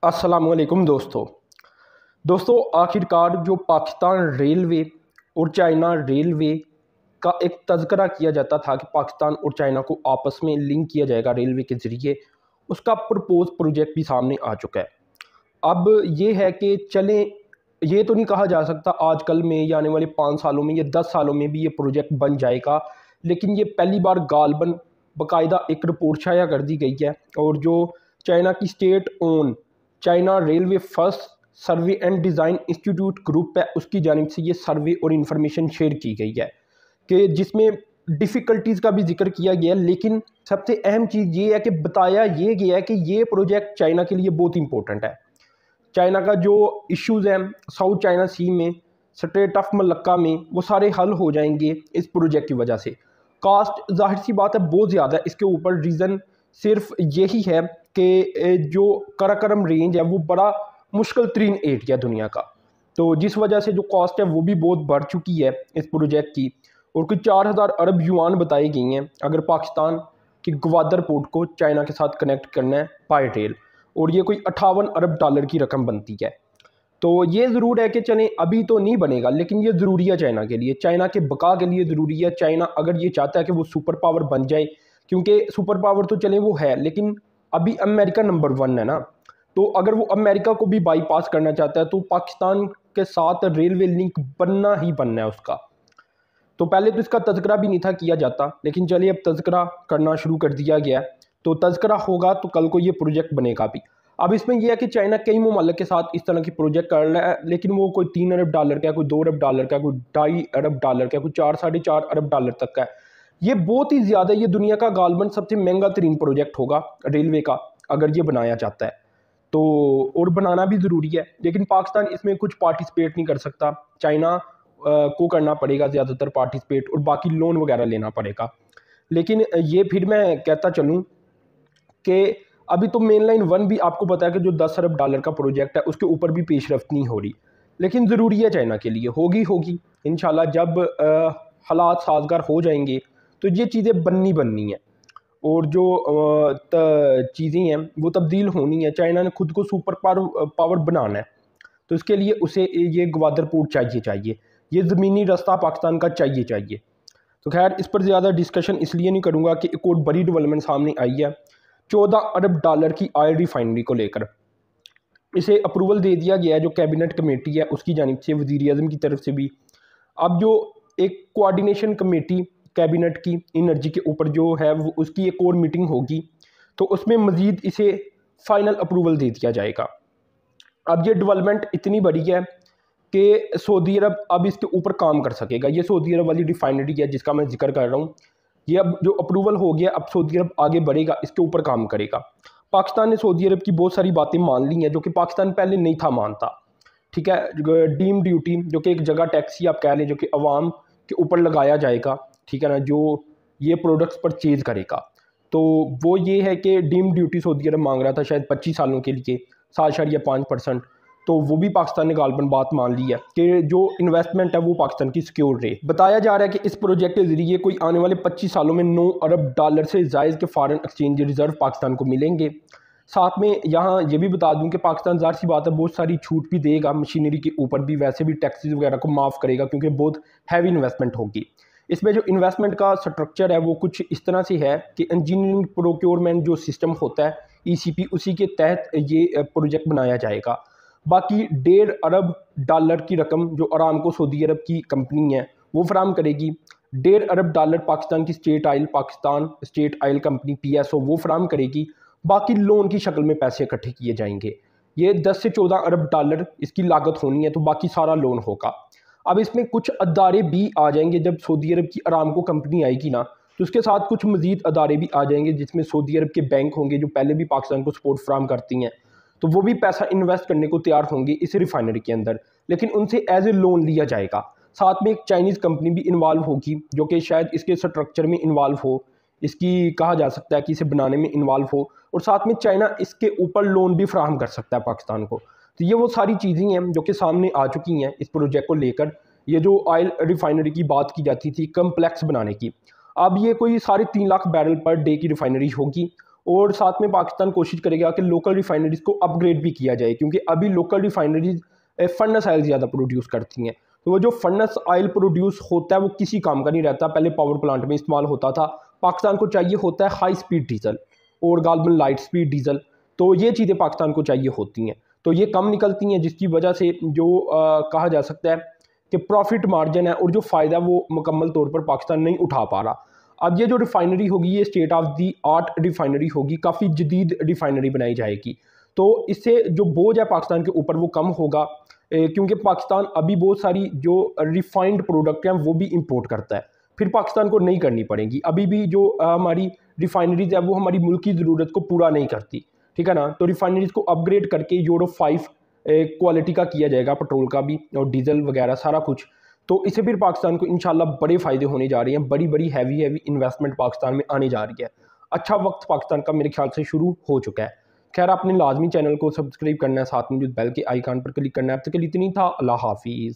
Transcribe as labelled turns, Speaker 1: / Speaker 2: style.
Speaker 1: अस्सलामुअलैकुम दोस्तों आखिरकार जो पाकिस्तान रेलवे और चाइना रेलवे का एक तज़किरा किया जाता था कि पाकिस्तान और चाइना को आपस में लिंक किया जाएगा रेलवे के ज़रिए, उसका प्रपोज प्रोजेक्ट भी सामने आ चुका है। अब ये है कि चलें, ये तो नहीं कहा जा सकता आजकल में या आने वाले 5 सालों में या 10 सालों में भी ये प्रोजेक्ट बन जाएगा, लेकिन ये पहली बार गालबन बाकायदा एक रिपोर्ट शाया कर दी गई है। और जो चाइना की state own China railway first survey and design institute group है, उसकी जानिब से ये सर्वे और इन्फॉर्मेशन शेयर की गई है कि जिसमें डिफ़िकल्टीज़ का भी जिक्र किया गया है, लेकिन सबसे अहम चीज़ ये है कि बताया ये गया है कि ये प्रोजेक्ट चाइना के लिए बहुत इंपॉर्टेंट है। चाइना का जो इश्यूज़ हैं साउथ चाइना सी में, स्ट्रेट ऑफ मलक्का में, वो सारे हल हो जाएंगे इस प्रोजेक्ट की वजह से। कास्ट जाहिर सी बात है बहुत ज़्यादा है इसके ऊपर, रीज़न सिर्फ यही है कि जो कराकरम रेंज है वो बड़ा मुश्किल तरीन एरिया दुनिया का, तो जिस वजह से जो कॉस्ट है वो भी बहुत बढ़ चुकी है इस प्रोजेक्ट की। और कुछ 4000 अरब युआन बताई गई हैं अगर पाकिस्तान के ग्वादर पोर्ट को चाइना के साथ कनेक्ट करना है बाय रेल, और ये कोई 58 अरब डॉलर की रकम बनती है। तो ये ज़रूर है कि चलें अभी तो नहीं बनेगा, लेकिन ये ज़रूरी है चाइना के लिए, चाइना के बका के लिए ज़रूरी है। चाइना अगर ये चाहता है कि वो सुपर पावर बन जाए, क्योंकि सुपर पावर तो चलें वो है, लेकिन अभी अमेरिका नंबर 1 है ना, तो अगर वो अमेरिका को भी बाईपास करना चाहता है तो पाकिस्तान के साथ रेलवे लिंक बनना ही बनना है उसका। तो पहले तो इसका तज़किरा भी नहीं था किया जाता, लेकिन चलिए अब तज़किरा करना शुरू कर दिया गया है, तो तज़किरा होगा तो कल को ये प्रोजेक्ट बनेगा भी। अब इसमें यह है कि चाइना कई ममालिक के साथ इस तरह की प्रोजेक्ट कर रहा है, लेकिन वो कोई 3 अरब डॉलर का, कोई 2 अरब डॉलर का, कोई 2.5 अरब डॉलर का, कोई 4 साढ़े 4 अरब डॉलर तक का है। ये बहुत ही ज़्यादा, ये दुनिया का गालबन सबसे महंगा तरीन प्रोजेक्ट होगा रेलवे का अगर ये बनाया जाता है तो, और बनाना भी ज़रूरी है। लेकिन पाकिस्तान इसमें कुछ पार्टिसिपेट नहीं कर सकता, चाइना को करना पड़ेगा ज़्यादातर पार्टिसिपेट, और बाकी लोन वगैरह लेना पड़ेगा। लेकिन ये फिर मैं कहता चलूँ कि अभी तो मेन लाइन 1 भी आपको पता है कि जो 10 अरब डॉलर का प्रोजेक्ट है उसके ऊपर भी पेशरफ्त नहीं हो रही, लेकिन ज़रूरी है चाइना के लिए, होगी इंशाल्लाह। जब हालात साजगार हो जाएंगे तो ये चीज़ें बननी है, और जो चीज़ें हैं वो तब्दील होनी है। चाइना ने खुद को सुपर पावर बनाना है, तो इसके लिए उसे ये ग्वादर पोर्ट चाहिए, ये ज़मीनी रास्ता पाकिस्तान का चाहिए। तो खैर इस पर ज़्यादा डिस्कशन इसलिए नहीं करूँगा कि एक और बड़ी डेवलपमेंट सामने आई है 14 अरब डॉलर की ऑयल रिफाइनरी को लेकर। इसे अप्रूवल दे दिया गया है, जो कैबिनेट कमेटी है उसकी जानिब से, वज़ीर-ए-आज़म की तरफ से भी। अब जो एक कोऑर्डिनेशन कमेटी कैबिनेट की एनर्जी के ऊपर जो है वो, उसकी एक और मीटिंग होगी, तो उसमें मज़ीद इसे फाइनल अप्रूवल दे दिया जाएगा। अब ये डेवलपमेंट इतनी बड़ी है कि सऊदी अरब अब इसके ऊपर काम कर सकेगा। ये सऊदी अरब वाली रिफाइनरी है जिसका मैं जिक्र कर रहा हूँ, ये अब जो अप्रूवल हो गया, अब सऊदी अरब आगे बढ़ेगा, इसके ऊपर काम करेगा। पाकिस्तान ने सऊदी अरब की बहुत सारी बातें मान ली हैं जो कि पाकिस्तान पहले नहीं था मानता, ठीक है। डीम ड्यूटी जो कि एक जगह टैक्सी आप कह लें, जो कि अवाम के ऊपर लगाया जाएगा, ठीक है ना, जो ये प्रोडक्ट्स परचेज़ करेगा, तो वो ये है कि डीम ड्यूटी सऊदी अरब मांग रहा था शायद 25 सालों के लिए 7.5%, तो वो भी पाकिस्तान ने गालबन बात मान ली है कि जो इन्वेस्टमेंट है वो पाकिस्तान की सिक्योर रहे। बताया जा रहा है कि इस प्रोजेक्ट के ज़रिए कोई आने वाले 25 सालों में 9 अरब डॉलर से जायज़ के फॉरेन एक्सचेंज रिज़र्व पाकिस्तान को मिलेंगे। साथ में यहाँ ये भी बता दूं कि पाकिस्तान ज़ाहिर सी बात है बहुत सारी छूट भी देगा मशीनरी के ऊपर भी, वैसे भी टैक्सेस वगैरह को माफ़ करेगा क्योंकि बहुत हैवी इन्वेस्टमेंट होगी। इसमें जो इन्वेस्टमेंट का स्ट्रक्चर है वो कुछ इस तरह से है कि इंजीनियरिंग प्रोक्योरमेंट जो सिस्टम होता है ECP, उसी के तहत ये प्रोजेक्ट बनाया जाएगा। बाकी 1.5 अरब डॉलर की रकम जो अरामको सऊदी अरब की कंपनी है वो फराम करेगी। 1.5 अरब डॉलर पाकिस्तान की Pakistan state oil company PSO वो फराम करेगी। बाकी लोन की शक्ल में पैसे इकट्ठे किए जाएंगे। ये 10 से 14 अरब डॉलर इसकी लागत होनी है, तो बाकी सारा लोन होगा। अब इसमें कुछ अदारे भी आ जाएंगे, जब सऊदी अरब की अरामको कंपनी आएगी ना, तो उसके साथ कुछ मज़ीद अदारे भी आ जाएंगे जिसमें सऊदी अरब के बैंक होंगे जो पहले भी पाकिस्तान को सपोर्ट फराम करती हैं, तो वो भी पैसा इन्वेस्ट करने को तैयार होंगे इस रिफाइनरी के अंदर, लेकिन उनसे एज ए लोन लिया जाएगा। साथ में एक चाइनीज़ कंपनी भी इन्वॉल्व होगी जो कि शायद इसके स्ट्रक्चर में इन्वॉल्व हो, इसकी कहा जा सकता है कि इसे बनाने में इन्वॉल्व हो, और साथ में चाइना इसके ऊपर लोन भी फराहम कर सकता है पाकिस्तान को। तो ये वो सारी चीज़ें हैं जो कि सामने आ चुकी हैं इस प्रोजेक्ट को लेकर। ये जो ऑयल रिफाइनरी की बात की जाती थी कम्प्लेक्स बनाने की, अब ये कोई 3.5 लाख बैरल पर डे की रिफाइनरी होगी, और साथ में पाकिस्तान कोशिश करेगा कि लोकल रिफाइनरीज को अपग्रेड भी किया जाए, क्योंकि अभी लोकल रिफाइनरीज फर्नेस ऑयल ज़्यादा प्रोड्यूस करती हैं। तो वो जो फर्नेस ऑयल प्रोड्यूस होता है वो किसी काम का नहीं रहता, पहले पावर प्लांट में इस्तेमाल होता था। पाकिस्तान को चाहिए होता है हाई स्पीड डीजल और गालबन लाइट स्पीड डीजल, तो ये चीज़ें पाकिस्तान को चाहिए होती हैं। तो ये कम निकलती हैं, जिसकी वजह से जो कहा जा सकता है कि प्रॉफिट मार्जिन है और जो फ़ायदा वो मुकम्मल तौर पर पाकिस्तान नहीं उठा पा रहा। अब ये जो रिफाइनरी होगी ये state of the art refinery होगी, काफ़ी जदीद रिफाइनरी बनाई जाएगी। तो इससे जो बोझ है पाकिस्तान के ऊपर वो कम होगा, क्योंकि पाकिस्तान अभी बहुत सारी जो रिफाइंड प्रोडक्ट हैं वो भी इंपोर्ट करता है, फिर पाकिस्तान को नहीं करनी पड़ेगी। अभी भी जो हमारी रिफाइनरीज है वो हमारी मुल्क की ज़रूरत को पूरा नहीं करती, ठीक है ना। तो रिफाइनरीज को अपग्रेड करके यूरो 5 क्वालिटी का किया जाएगा, पेट्रोल का भी और डीजल वगैरह सारा कुछ। तो इससे फिर पाकिस्तान को इंशाल्लाह बड़े फ़ायदे होने जा रहे हैं, बड़ी बड़ी हैवी इन्वेस्टमेंट पाकिस्तान में आने जा रही है। अच्छा वक्त पाकिस्तान का मेरे ख्याल से शुरू हो चुका है। खैर आपने लाजमी चैनल को सब्सक्राइब करना है, साथ में जो बेल के आइकन पर क्लिक करना है। अब तक के लिए इतनी था। अल्लाह हाफिज़।